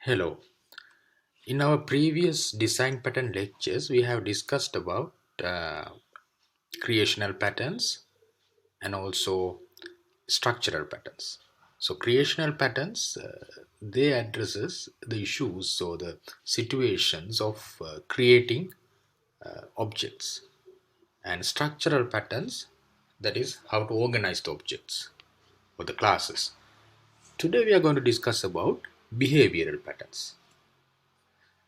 Hello. In our previous design pattern lectures, we have discussed about creational patterns and also structural patterns. So creational patterns, they addresses the issues or the situations of creating objects, and structural patterns, that is how to organize the objects or the classes. Today we are going to discuss about behavioral patterns.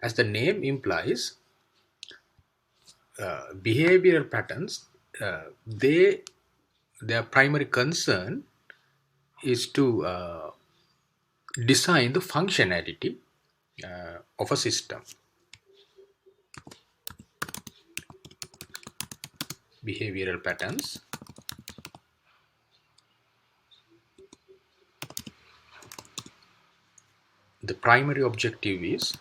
As the name implies, behavioral patterns, their primary concern is to design the functionality of a system. Behavioral patterns, the primary objective is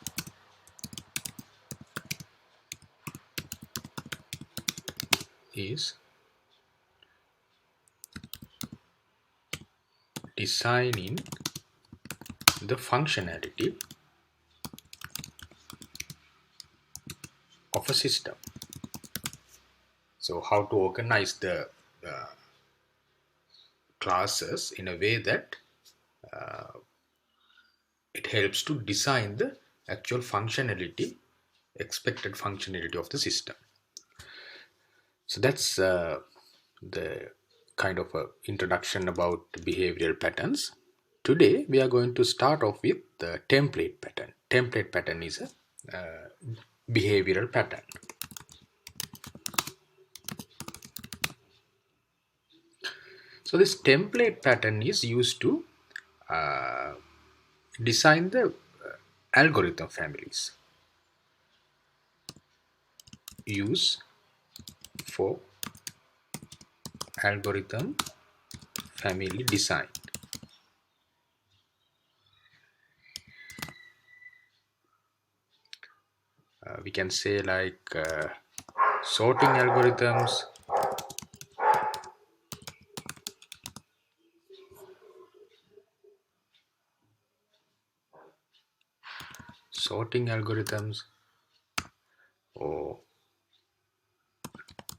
designing the functionality of a system. So how to organize the classes in a way that it helps to design the actual functionality, expected functionality of the system. So that's the kind of a introduction about behavioral patterns. Today we are going to start off with the template pattern. Template pattern is a behavioral pattern. So this template pattern is used to uh, design the algorithm families. Use for algorithm family design. We can say like sorting algorithms, sorting algorithms, or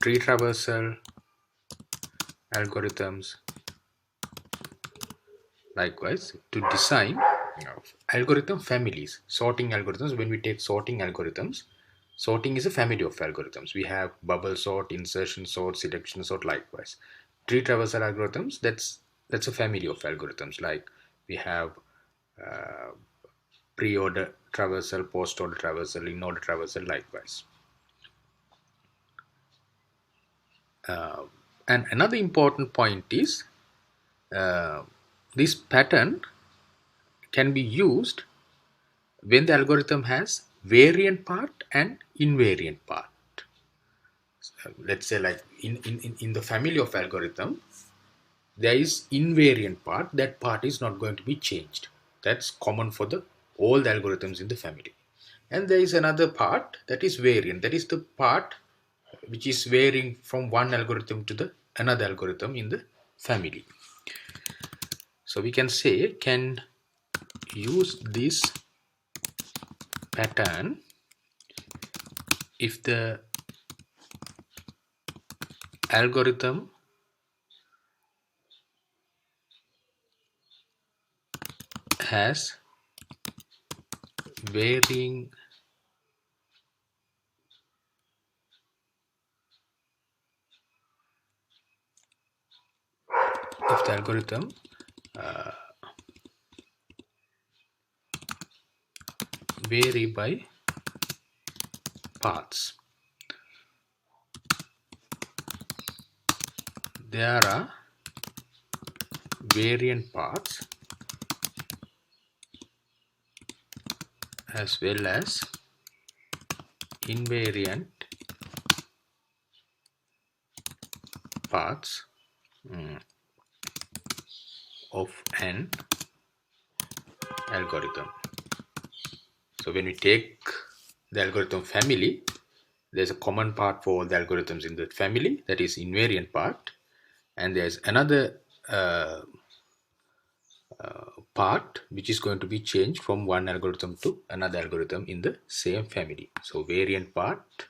tree traversal algorithms. Likewise, to design algorithm families, sorting algorithms. When we take sorting algorithms, sorting is a family of algorithms. We have bubble sort, insertion sort, selection sort. Likewise, tree traversal algorithms. That's a family of algorithms. Like we have uh, pre-order traversal, post-order traversal, in-order traversal. Likewise, and another important point is uh, this pattern can be used when the algorithm has variant part and invariant part. Let's say like in the family of algorithm, there is invariant part. That part is not going to be changed. That's common for the all the algorithms in the family. And there is another part that is variant. That is the part which is varying from one algorithm to the another algorithm in the family. So we can say can use this pattern if the algorithm has varying if the algorithm vary by paths. There are variant paths as well as invariant paths of an algorithm. So when we take the algorithm family, there's a common part for all the algorithms in the family, that is invariant part, and there's another part which is going to be changed from one algorithm to another algorithm in the same family. So variant part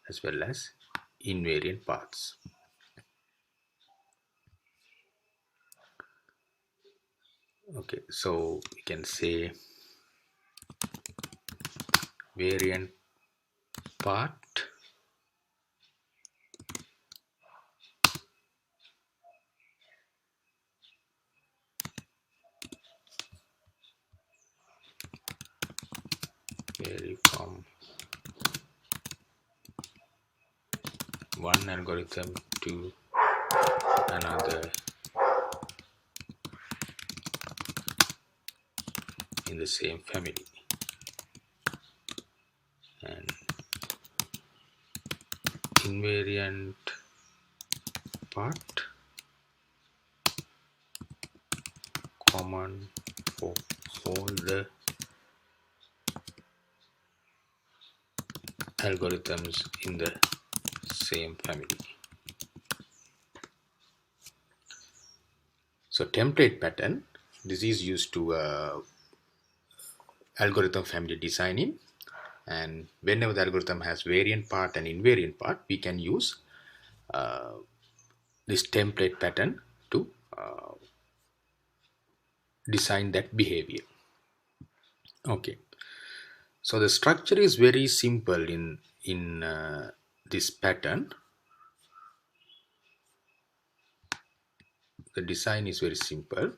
as well as invariant parts. Okay, so we can say variant part vary from one algorithm to another in the same family, and invariant part common for all the algorithms in the same family. So template pattern, this is used to algorithm family designing, and whenever the algorithm has variant part and invariant part, we can use this template pattern to design that behavior. Okay, so the structure is very simple in this pattern. The design is very simple.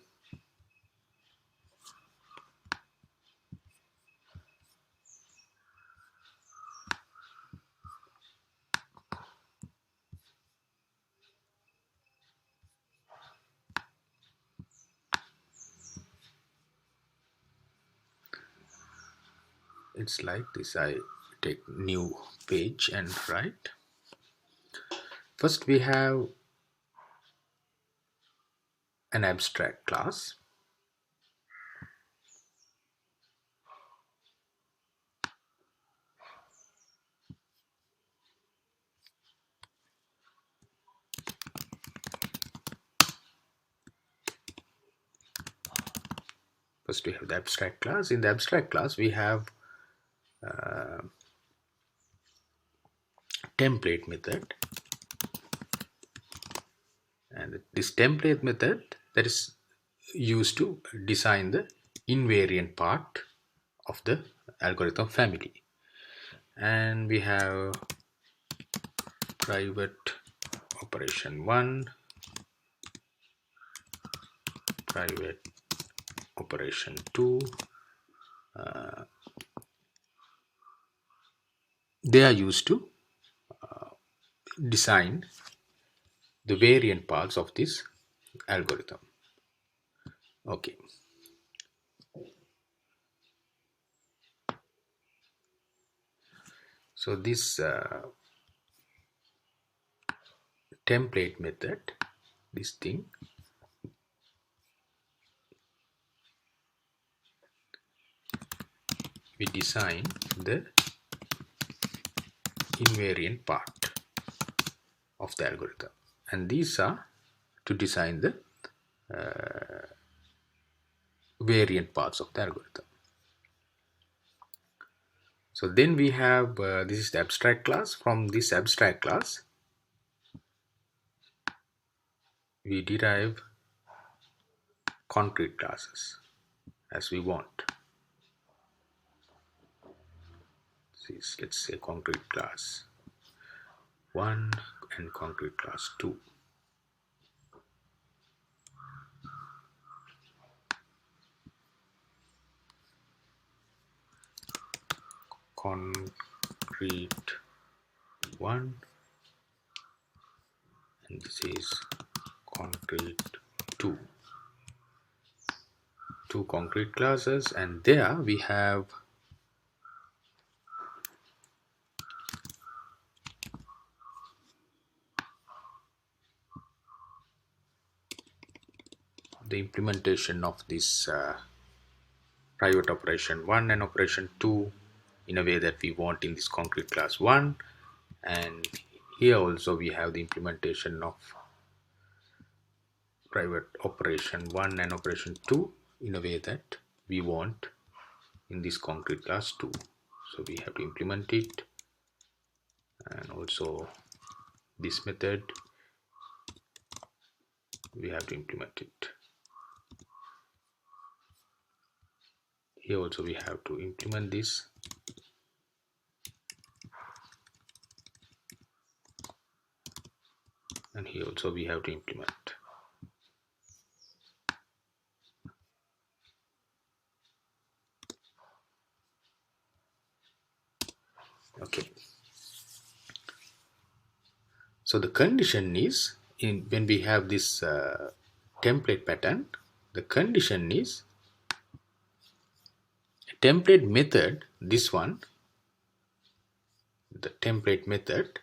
It's like this. I take new page and write. First we have an abstract class. First we have the abstract class. In the abstract class we have template method, and this template method that is used to design the invariant part of the algorithm family. And we have private operation 1, private operation 2. They are used to design the variant parts of this algorithm. Okay, so this template method, this thing, we design the invariant part of the algorithm, and these are to design the variant parts of the algorithm. So then we have this is the abstract class. From this abstract class we derive concrete classes as we want. Let's say concrete class 1 and concrete class 2. Concrete 1, and this is concrete 2. Two concrete classes, and there we have the implementation of this private operation 1 and operation 2 in a way that we want in this concrete class 1, and here also we have the implementation of private operation 1 and operation 2 in a way that we want in this concrete class 2. So we have to implement it, and also this method we have to implement it. Here also we have to implement this, and here also we have to implement. Okay, so the condition is, when we have this template pattern, the condition is template method, this one, the template method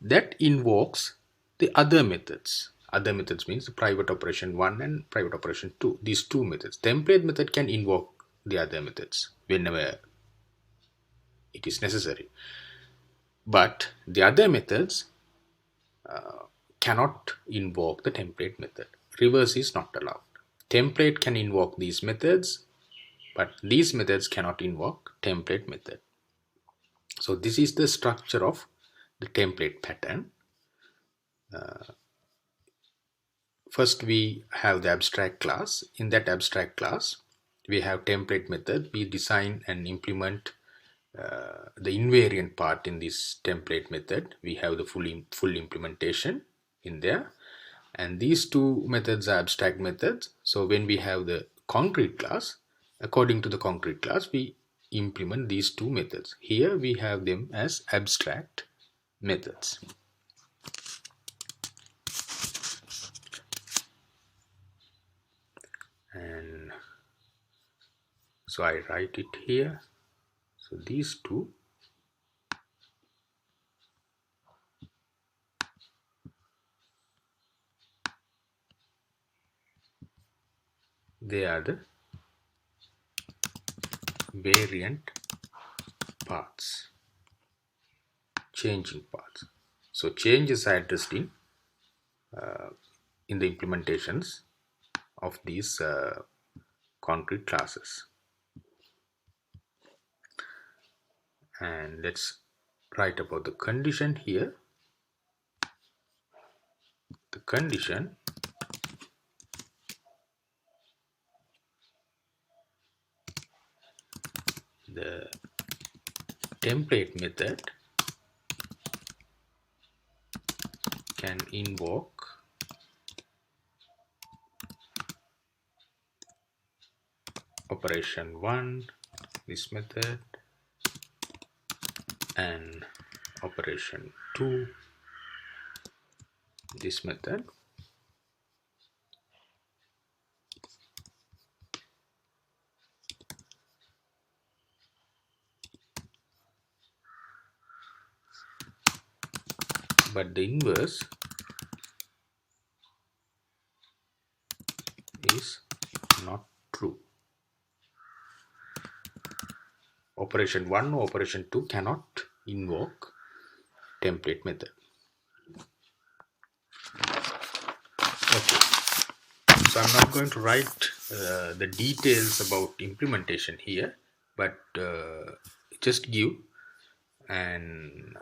that invokes the other methods. Other methods means the private operation 1 and private operation 2. These two methods. Template method can invoke the other methods whenever it is necessary. But the other methods cannot invoke the template method. Reverse is not allowed. Template can invoke these methods, but these methods cannot invoke template method. So this is the structure of the template pattern. First we have the abstract class. In that abstract class we have template method. We design and implement the invariant part in this template method. We have the full implementation in there, and these two methods are abstract methods. So when we have the concrete class, according to the concrete class we implement these two methods. Here we have them as abstract methods. And so I write it here. So these two they are the variant parts, changing parts. So changes are addressed in the implementations of these concrete classes. And let's write about the condition here. The condition the template method can invoke operation 1, this method, and operation 2, this method. But the inverse is not true. Operation 1 or operation 2 cannot invoke template method. Okay, so I'm not going to write the details about implementation here, but just give an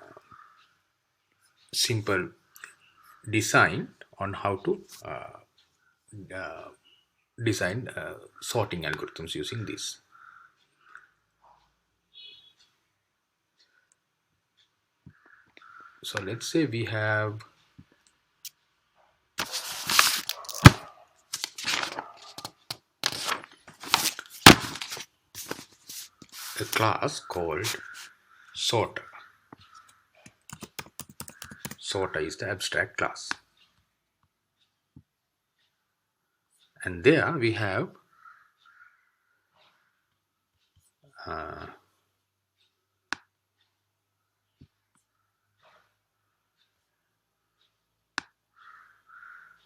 simple design on how to design sorting algorithms using this. So let's say we have a class called sorter. Sorter is the abstract class, and there we have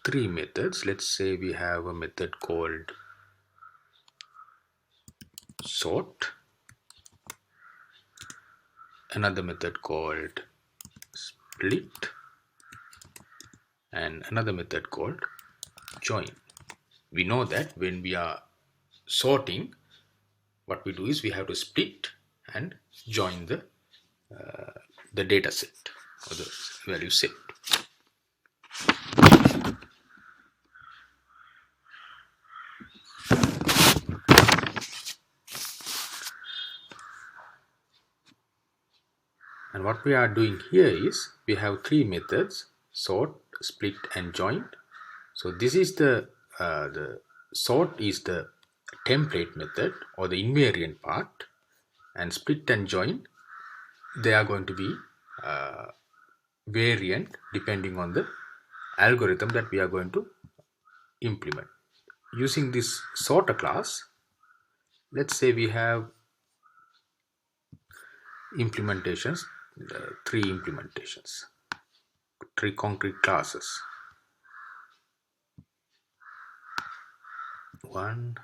three methods. Let's say we have a method called sort, another method called split, and another method called join. We know that when we are sorting, what we do is we have to split and join the data set or the value set. And what we are doing here is we have three methods: sort, split, and join. So this is the sort is the template method or the invariant part, and split and join, they are going to be uh, variant depending on the algorithm that we are going to implement. Using this sorter class, let's say we have implementations, three implementations, three concrete classes. One,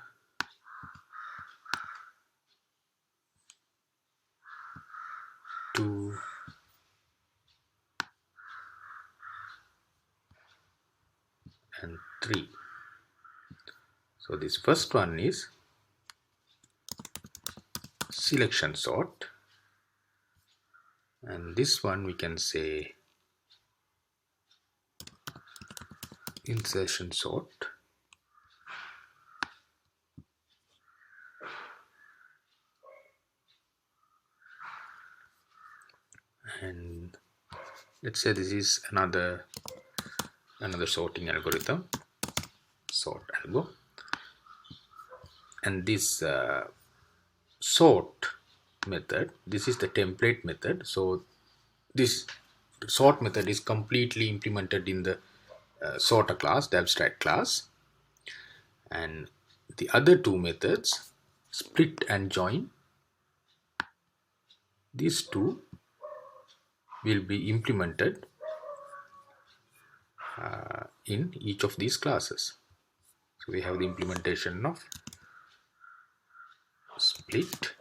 two, and three. So this first one is selection sort, and this one we can say insertion sort, and let's say this is another sorting algorithm, sort algo, and this sort method, this is the template method. So this sort method is completely implemented in the sorter class, the abstract class, and the other two methods, split and join, these two will be implemented in each of these classes. So we have the implementation of split,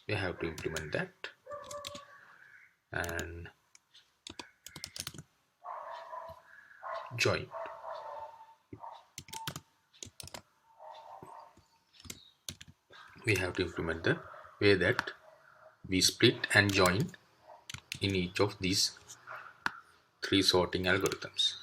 we have to implement that, and join, we have to implement the way that we split and join in each of these three sorting algorithms.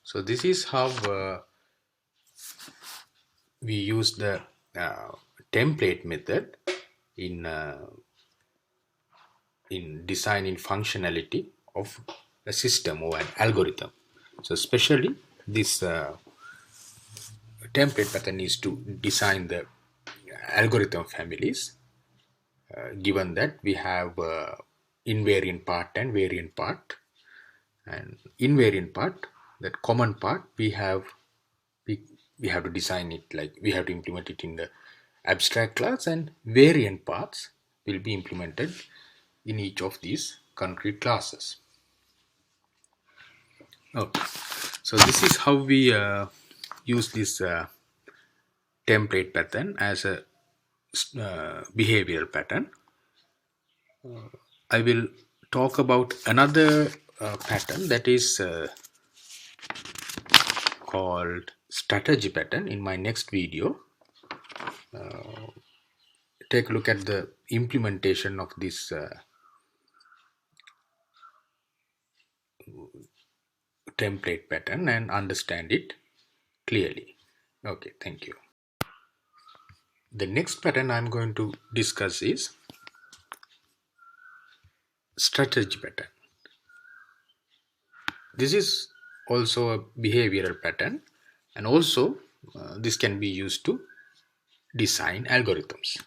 So this is how we use the template method in designing functionality of a system or an algorithm. So especially this template pattern is to design the algorithm families, given that we have invariant part and variant part. And invariant part, that common part, we, we have to design it, like we have to implement it in the abstract class, and variant parts will be implemented in each of these concrete classes. Okay, so this is how we use this template pattern as a behavioral pattern. I will talk about another pattern that is called strategy pattern in my next video. Take a look at the implementation of this template pattern and understand it clearly. Okay, thank you. The next pattern I'm going to discuss is strategy pattern. This is also a behavioral pattern, and also this can be used to design algorithms.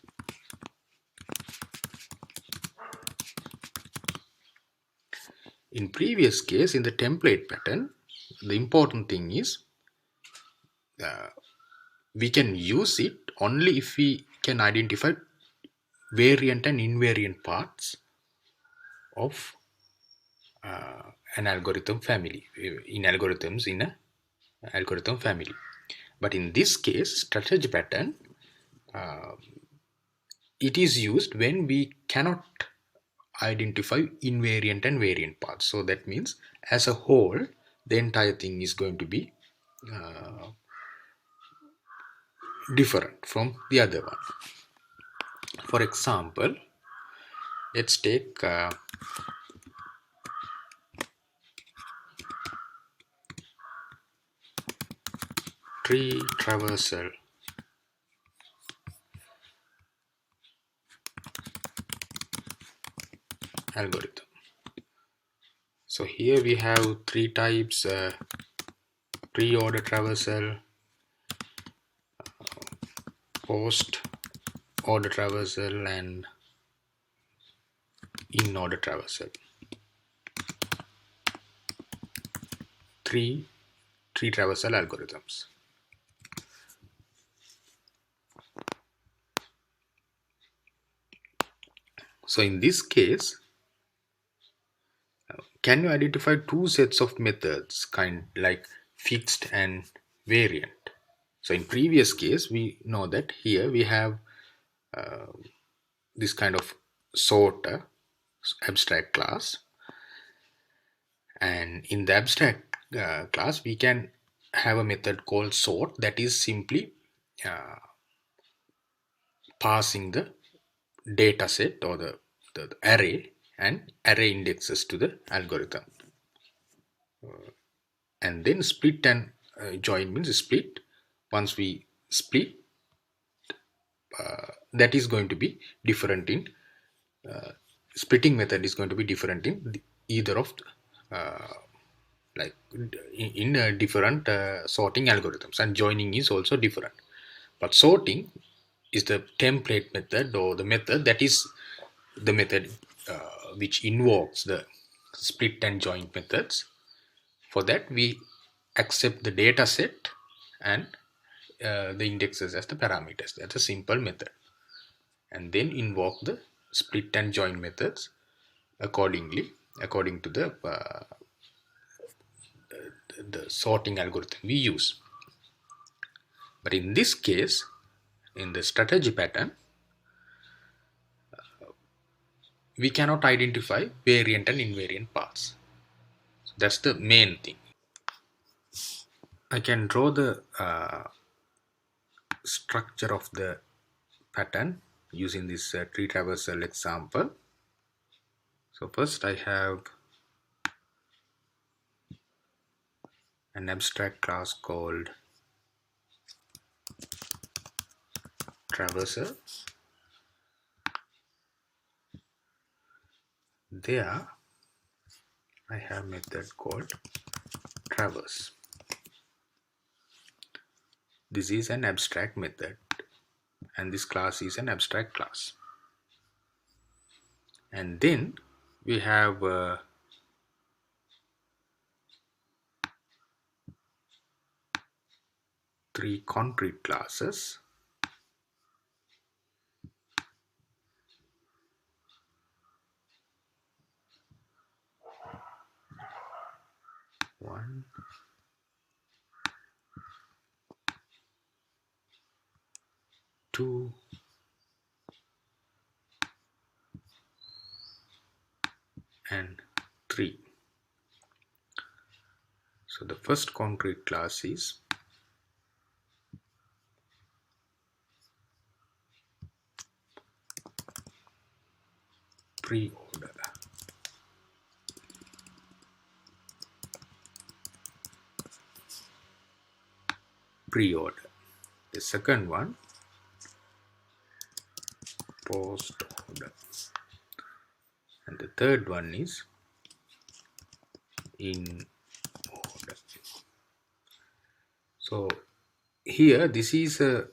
In previous case, in the template pattern, the important thing is we can use it only if we can identify variant and invariant parts of an algorithm family, in algorithms in a algorithm family. But in this case, strategy pattern, it is used when we cannot identify invariant and variant parts. So that means as a whole, the entire thing is going to be different from the other one. For example, let's take tree traversal algorithm. So here we have three types: pre-order traversal, post-order traversal, and in-order traversal. Three tree traversal algorithms. So in this case, can you identify two sets of methods, kind like fixed and variant? So in previous case, we know that here we have this kind of sorter abstract class, and in the abstract class we can have a method called sort that is simply passing the data set or the array and array indexes to the algorithm. And then split and join means split. Once we split, that is going to be different in splitting method is going to be different in either of like in different sorting algorithms, and joining is also different. But sorting is the template method, or the method that is the method which invokes the split and join methods. For that we accept the data set and the indexes as the parameters. That's a simple method, and then invoke the split and join methods accordingly, according to the sorting algorithm we use. But in this case, in the strategy pattern, we cannot identify variant and invariant paths. So that's the main thing. I can draw the structure of the pattern using this tree traversal example. So first I have an abstract class called traversal. There I have a method called traverse. This is an abstract method, and this class is an abstract class. And then we have three concrete classes. One, two, and three. So the first concrete class is pre-order. Pre-order. The second one, post-order. And the third one is in order. So here this is a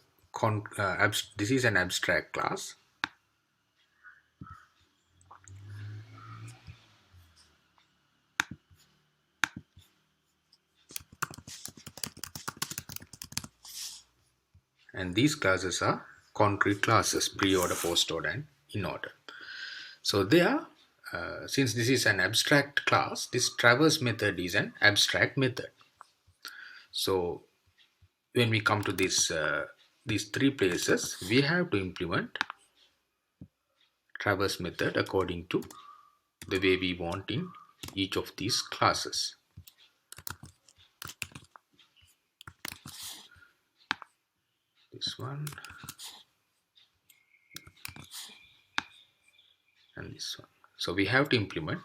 this is an abstract class. and these classes are concrete classes: pre-order, post-order, and in-order. So they are, since this is an abstract class, this traverse method is an abstract method. So when we come to this these three places, we have to implement traverse method according to the way we want in each of these classes. This one and this one. So we have to implement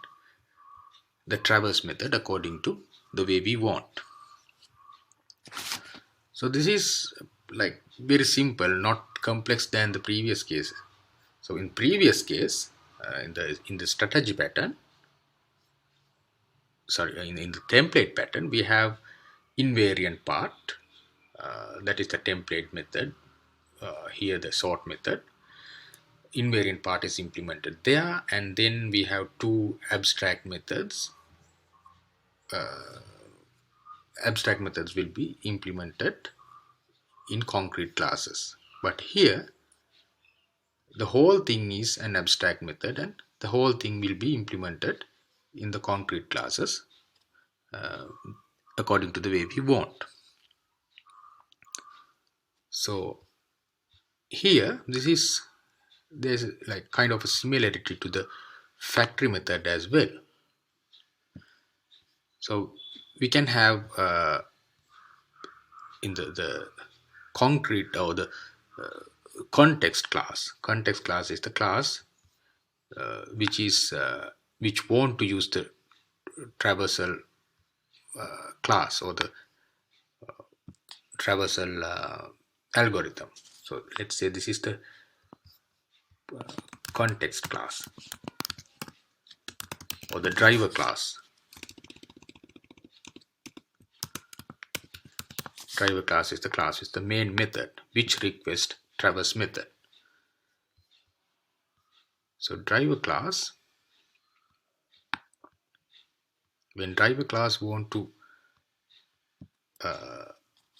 the traverse method according to the way we want. So this is like very simple, not complex than the previous case. So in previous case, in the strategy pattern, sorry, in the template pattern, we have invariant part, that is the template method. Here the sort method, invariant part is implemented there, and then we have two abstract methods. Abstract methods will be implemented in concrete classes, but here the whole thing is an abstract method, and the whole thing will be implemented in the concrete classes according to the way we want. So here there's like kind of a similarity to the factory method as well. So we can have in the concrete or the context class. Context class is the class which want to use the traversal class or the traversal algorithm. So let's say this is the context class or the driver class. Driver class is the main method which request traverse method. So driver class, when driver class want to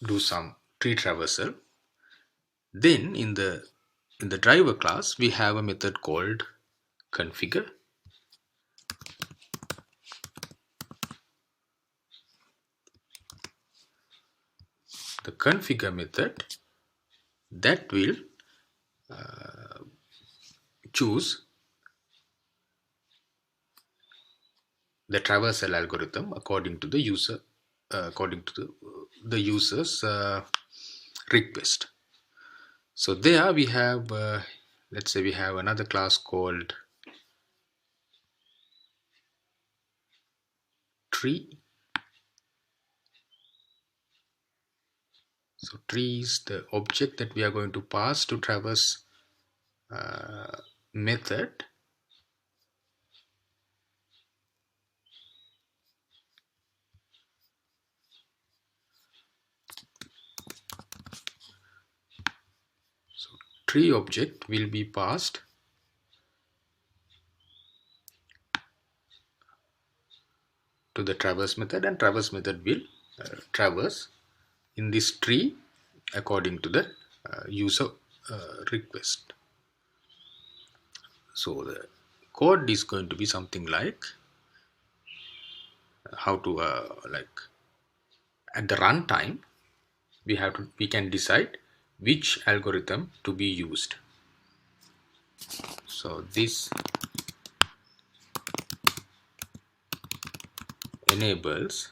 do some tree traversal, then in the driver class we have a method called configure. The configure method that will choose the traversal algorithm according to the user, according to the user's request. So there we have, let's say we have another class called tree. So tree is the object that we are going to pass to traverse method. So tree object will be passed to the traverse method, and traverse method will traverse in this tree according to the user request. So the code is going to be something like how to like at the runtime we can decide which algorithm to be used. So this enables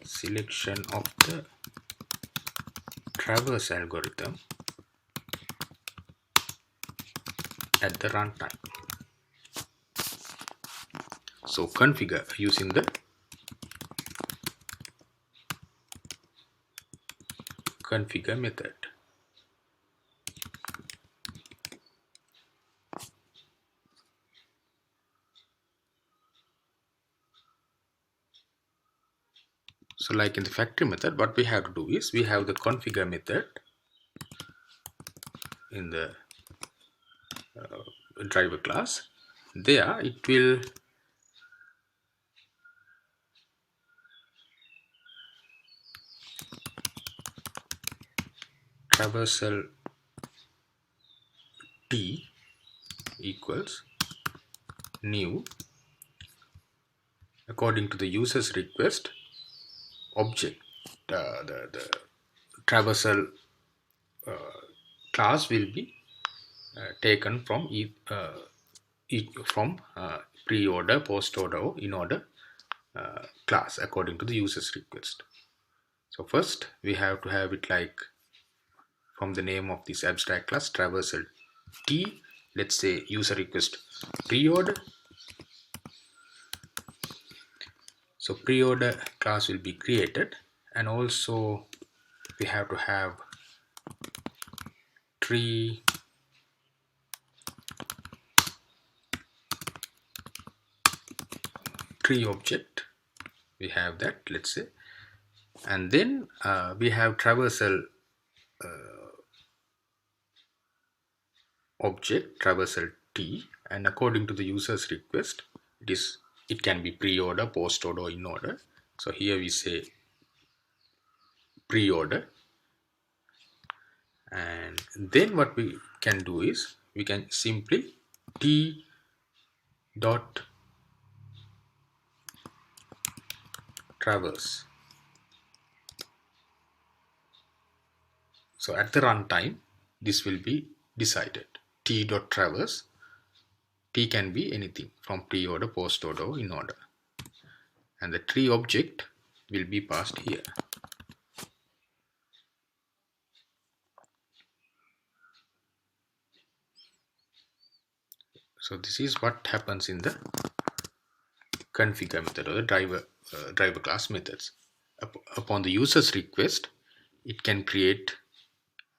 selection of the traverse algorithm at the runtime. So configure using the configure method. So like in the factory method, what we have to do is we have the configure method in the driver class. There it will traversal T equals new, according to the user's request, object. The traversal class will be taken from pre-order, post-order, or in-order class according to the user's request. So first we have to have it like from the name of this abstract class traversal T. Let's say user request pre-order. So pre-order class will be created, and also we have to have tree object. We have that, let's say, and then we have traversal object traversal T, and according to the user's request, it can be pre-order, post-order, or in-order. So here we say pre-order, and then what we can do is we can simply T dot traverse. So at the runtime this will be decided. T dot traverse. T can be anything from pre-order, post-order, or in-order, and the tree object will be passed here. So this is what happens in the configure method or the driver class methods. Upon the user's request, it can create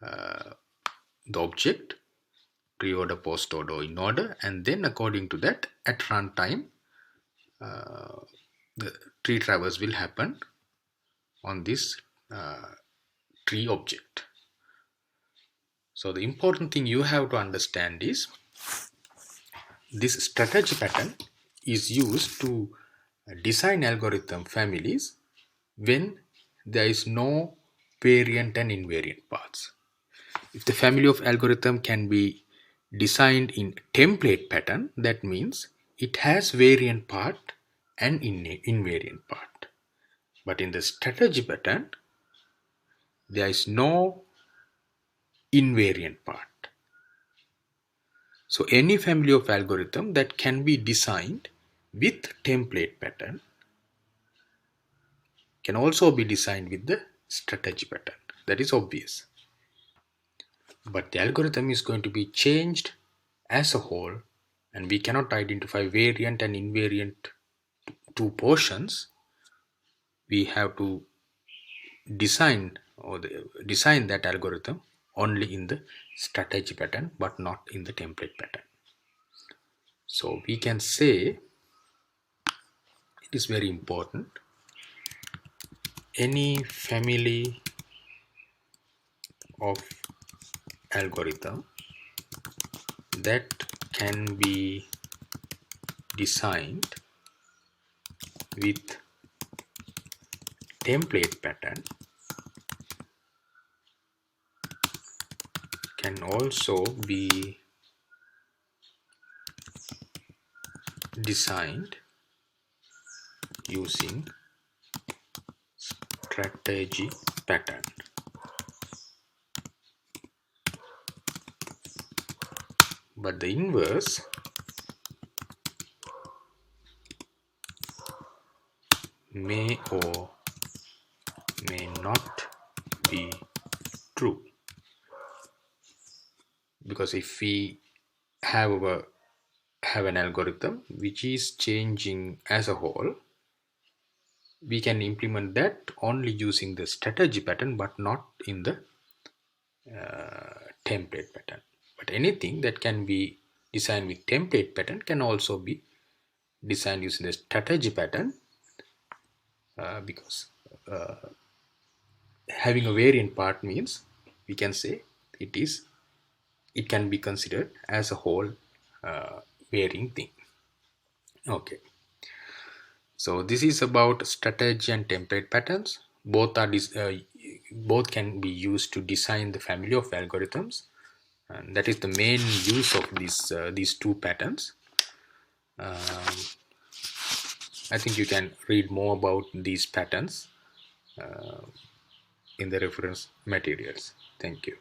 the object pre-order, post-order, or in-order, and then according to that at runtime the tree traverse will happen on this tree object. So the important thing you have to understand is this strategy pattern is used to design algorithm families when there is no variant and invariant paths. If the family of algorithm can be designed in template pattern, that means it has variant part and invariant part. But in the strategy pattern, there is no invariant part. So any family of algorithm that can be designed with template pattern can also be designed with the strategy pattern. That is obvious. But the algorithm is going to be changed as a whole, and we cannot identify variant and invariant two portions. We have to design that algorithm only in the strategy pattern but not in the template pattern. So we can say, it is very important, any family of algorithm that can be designed with template pattern can also be designed using strategy pattern. But the inverse may or may not be true, because if we have an algorithm which is changing as a whole, we can implement that only using the strategy pattern but not in the template pattern. But anything that can be designed with template pattern can also be designed using the strategy pattern, because having a variant part means we can say it can be considered as a whole varying thing. Okay, so this is about strategy and template patterns. Both are both can be used to design the family of algorithms, and that is the main use of these two patterns. um, I think you can read more about these patterns in the reference materials. Thank you.